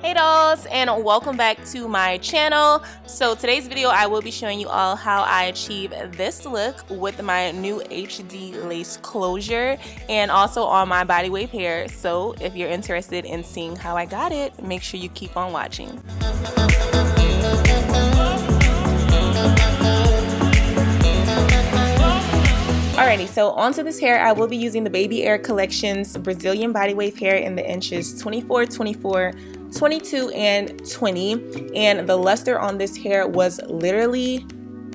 Hey dolls, and welcome back to my channel. So today's video I will be showing you all how I achieve this look with my new HD lace closure and also on my Bodywave hair. So if you're interested in seeing how I got it, make sure you keep on watching. Alrighty, so onto this hair, I will be using the BabyHeir Collection's Brazilian Bodywave hair in the inches 24, 24, 22, and 20. And the luster on this hair was literally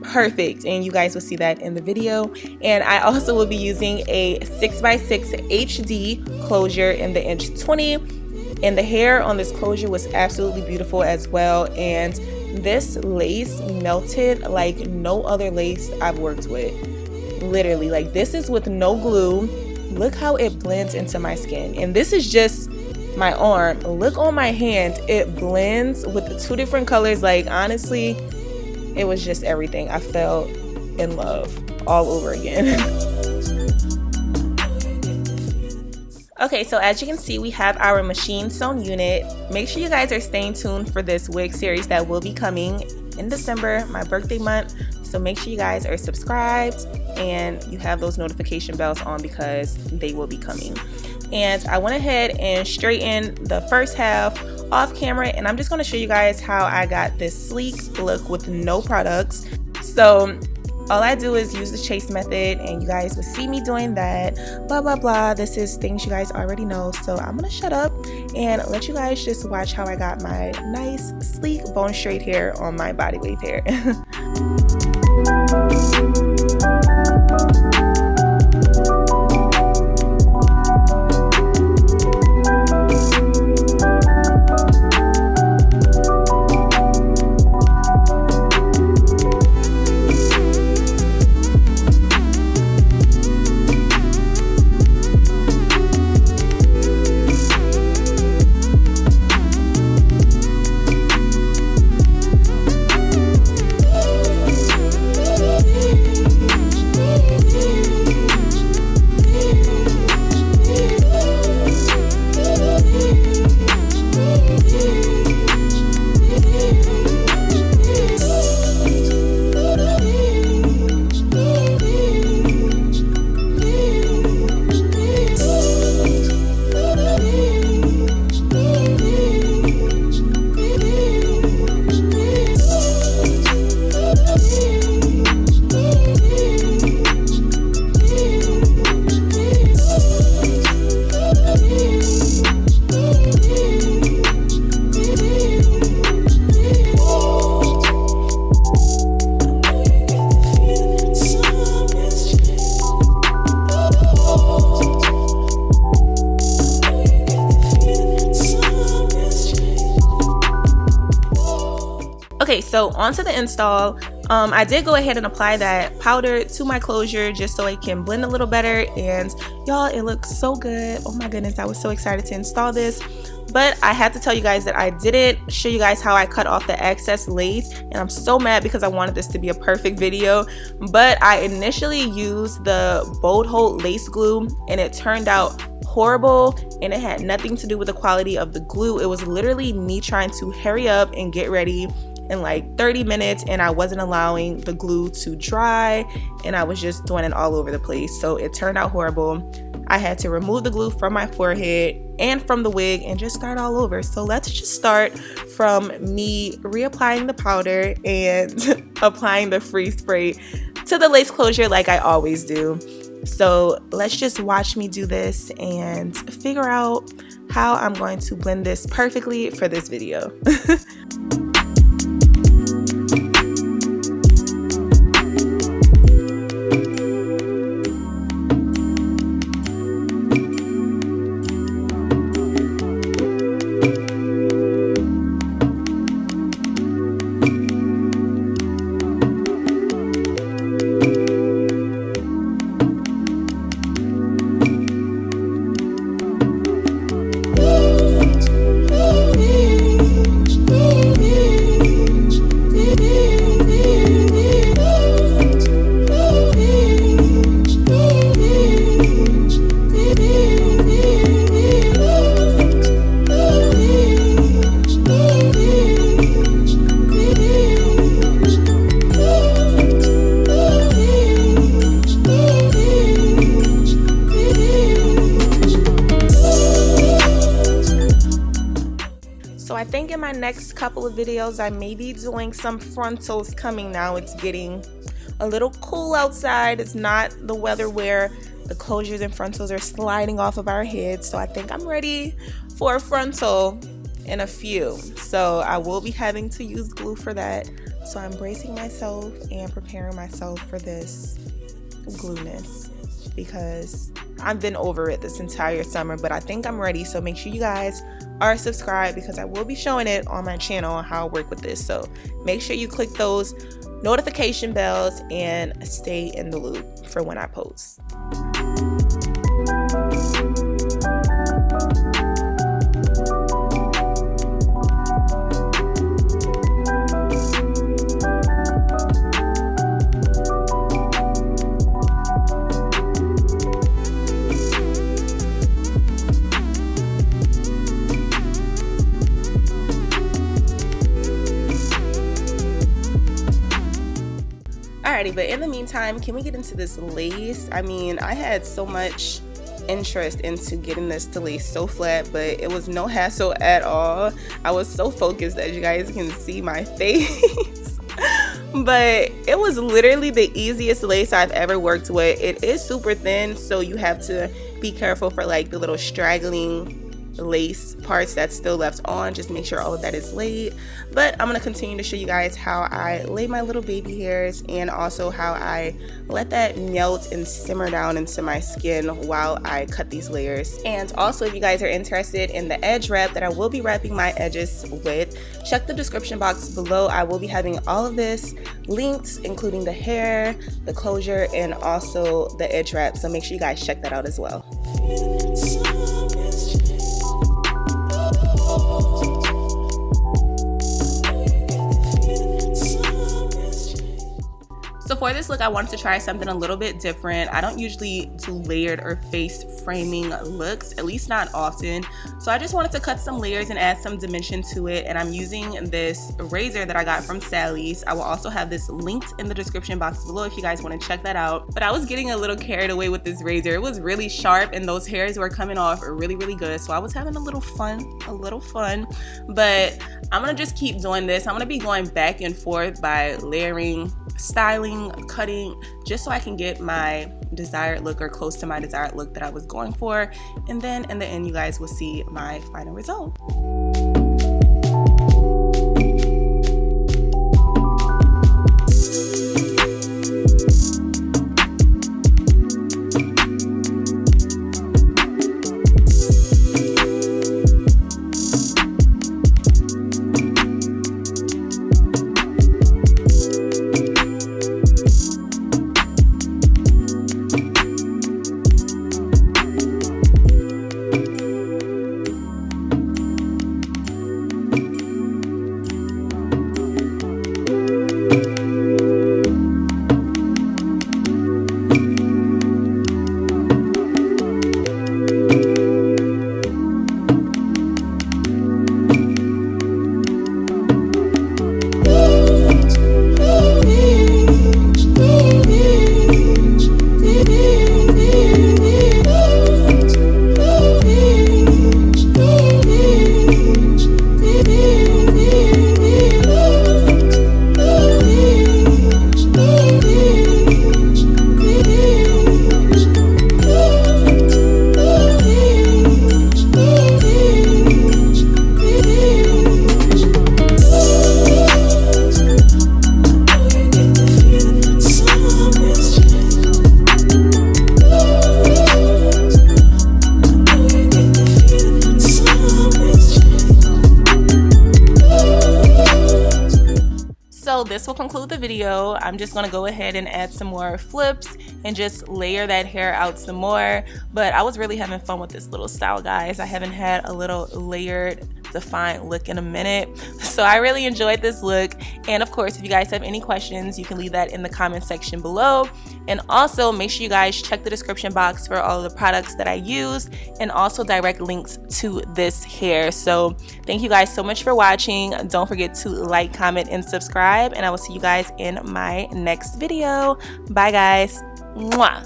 perfect, and you guys will see that in the video. And I also will be using a 6x6 HD closure in the inch 20. And the hair on this closure was absolutely beautiful as well. And this lace melted like no other lace I've worked with. Literally, like, this is with no glue. Look how it blends into my skin, and this is just my arm. Look on my hand, it blends with the two different colors. Like, honestly, it was just everything. I fell in love all over again. Okay, so as you can see, we have our machine sewn unit. Make sure you guys are staying tuned for this wig series that will be coming in December, my birthday month. So make sure you guys are subscribed and you have those notification bells on because they will be coming. And I went ahead and straightened the first half off camera, and I'm just going to show you guys how I got this sleek look with no products. So all I do is use the chase method, and you guys will see me doing that, blah blah blah. This is things you guys already know, so I'm gonna shut up and let you guys just watch how I got my nice sleek bone straight hair on my Bodywave hair. Okay, so onto the install. I did go ahead and apply that powder to my closure just so it can blend a little better, and y'all, it looks so good. Oh my goodness, I was so excited to install this. But I have to tell you guys that I didn't show you guys how I cut off the excess lace, and I'm so mad because I wanted this to be a perfect video. But I initially used the Bold Hold lace glue, and it turned out horrible, and it had nothing to do with the quality of the glue. It was literally me trying to hurry up and get ready in like 30 minutes, and I wasn't allowing the glue to dry, and I was just doing it all over the place. So it turned out horrible. I had to remove the glue from my forehead and from the wig and just start all over. So let's just start from me reapplying the powder and applying the freeze spray to the lace closure like I always do. So let's just watch me do this and figure out how I'm going to blend this perfectly for this video. So I think in my next couple of videos I may be doing some frontals coming now. It's getting a little cool outside. It's not the weather where the closures and frontals are sliding off of our heads. So I think I'm ready for a frontal in a few. So I will be having to use glue for that. So I'm bracing myself and preparing myself for this glueness because I've been over it this entire summer, but I think I'm ready. So make sure you guys are subscribed because I will be showing it on my channel on how I work with this. So make sure you click those notification bells and stay in the loop for when I post. Alrighty, but in the meantime, can we get into this lace? I mean, I had so much interest into getting this to lace so flat, but it was no hassle at all. I was so focused that you guys can see my face. But it was literally the easiest lace I've ever worked with. It is super thin, so you have to be careful for like the little straggling lace parts that's still left on. Just make sure all of that is laid. But I'm going to continue to show you guys how I lay my little baby hairs and also how I let that melt and simmer down into my skin while I cut these layers. And also, if you guys are interested in the edge wrap that I will be wrapping my edges with, check the description box below. I will be having all of this linked, including the hair, the closure, and also the edge wrap. So make sure you guys check that out as well. So for this look, I wanted to try something a little bit different. I don't usually do layered or face framing looks, at least not often. So I just wanted to cut some layers and add some dimension to it. And I'm using this razor that I got from Sally's. I will also have this linked in the description box below if you guys want to check that out. But I was getting a little carried away with this razor. It was really sharp and those hairs were coming off really, really good. So I was having a little fun. But I'm gonna just keep doing this. I'm gonna be going back and forth by layering, styling, cutting, just so I can get my desired look or close to my desired look that I was going for. And then in the end, you guys will see my final result. This will conclude the video. I'm just gonna go ahead and add some more flips and just layer that hair out some more. But I was really having fun with this little style, guys. I haven't had a little layered, defined look in a minute, so I really enjoyed this look. And of course, if you guys have any questions, you can leave that in the comment section below. And also make sure you guys check the description box for all of the products that I use and also direct links to this hair. So thank you guys so much for watching. Don't forget to like, comment, and subscribe, and I will see you guys in my next video. Bye guys. Mwah.